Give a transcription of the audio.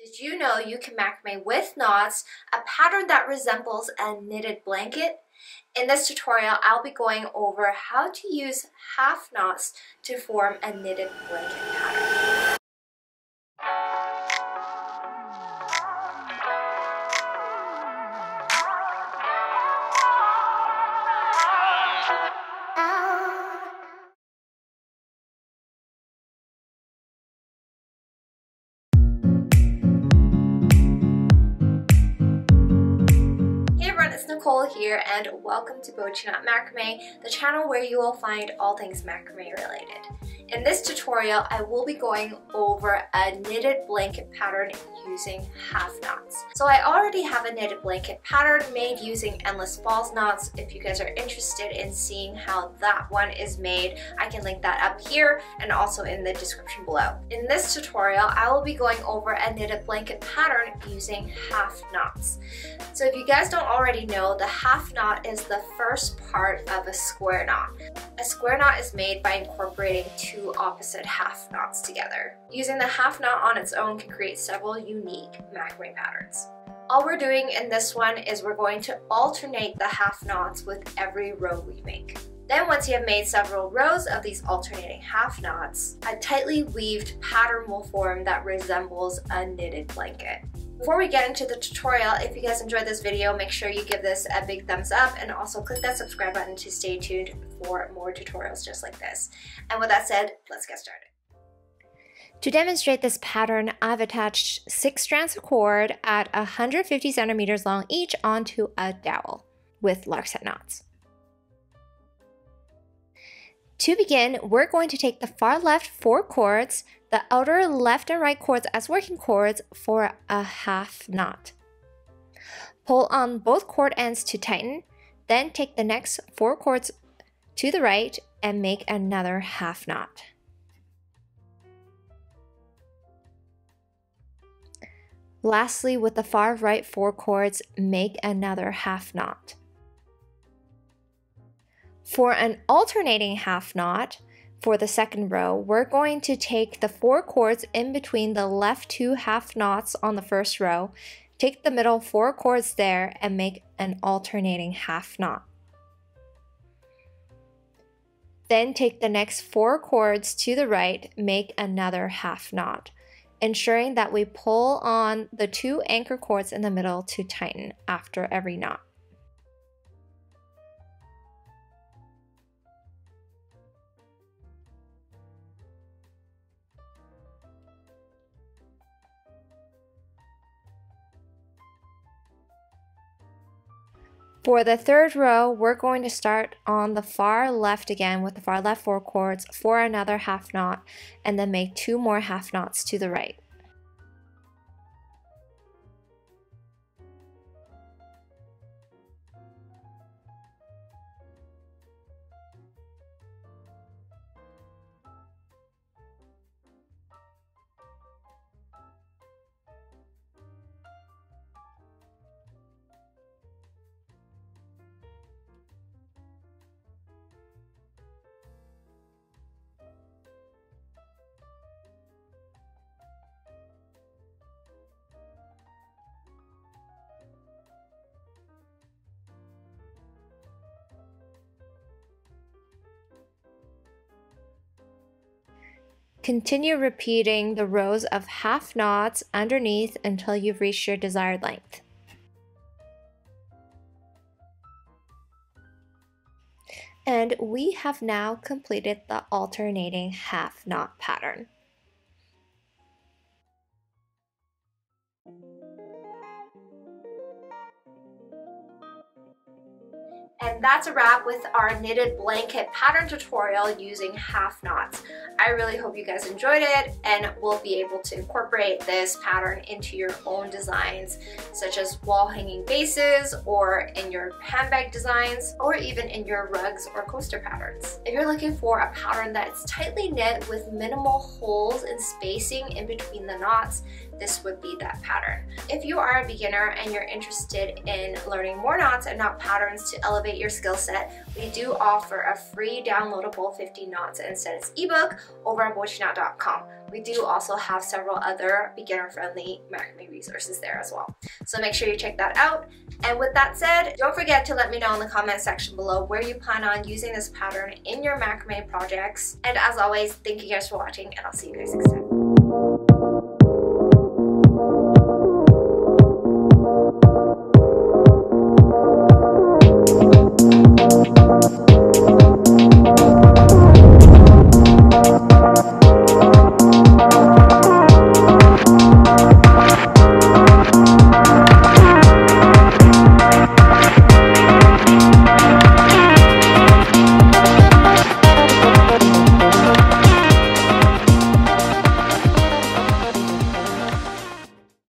Did you know you can macrame with knots, a pattern that resembles a knitted blanket? In this tutorial, I'll be going over how to use half knots to form a knitted blanket pattern. Nicole here, and welcome to BOCHIKNOT Macrame, the channel where you will find all things macrame related. In this tutorial, I will be going over a knitted blanket pattern using half knots. So I already have a knitted blanket pattern made using endless falls knots. If you guys are interested in seeing how that one is made, I can link that up here and also in the description below. In this tutorial, I will be going over a knitted blanket pattern using half knots. So if you guys don't already know, the half knot is the first part of a square knot. A square knot is made by incorporating two opposite half knots together. Using the half knot on its own can create several unique macrame patterns. All we're doing in this one is we're going to alternate the half knots with every row we make. Then once you have made several rows of these alternating half knots, a tightly weaved pattern will form that resembles a knitted blanket. Before we get into the tutorial, if you guys enjoyed this video, make sure you give this a big thumbs up and also click that subscribe button to stay tuned for more tutorials just like this. And with that said, let's get started. To demonstrate this pattern, I've attached 6 strands of cord at 150 centimeters long each onto a dowel with lark set knots. To begin, we're going to take the far left 4 cords, the outer left and right cords as working cords for a half knot. Pull on both cord ends to tighten, then take the next 4 cords to the right and make another half knot. Lastly, with the far right 4 cords, make another half knot. For an alternating half knot, for the second row, we're going to take the 4 cords in between the left 2 half knots on the first row, take the middle 4 cords there, and make an alternating half knot. Then take the next 4 cords to the right, make another half knot, ensuring that we pull on the 2 anchor cords in the middle to tighten after every knot. For the third row, we're going to start on the far left again with the far left 4 cords for another half knot, and then make 2 more half knots to the right. Continue repeating the rows of half knots underneath until you've reached your desired length. And we have now completed the alternating half knot pattern. And that's a wrap with our knitted blanket pattern tutorial using half knots. I really hope you guys enjoyed it and will be able to incorporate this pattern into your own designs, such as wall hanging bases or in your handbag designs or even in your rugs or coaster patterns. If you're looking for a pattern that's tightly knit with minimal holes and spacing in between the knots, this would be that pattern. If you are a beginner and you're interested in learning more knots and knot patterns to elevate your skill set, we do offer a free downloadable 50 knots and sets ebook over at BOCHIKNOT.com. We do also have several other beginner-friendly macrame resources there as well. So make sure you check that out. And with that said, don't forget to let me know in the comment section below where you plan on using this pattern in your macrame projects. And as always, thank you guys for watching, and I'll see you guys next time.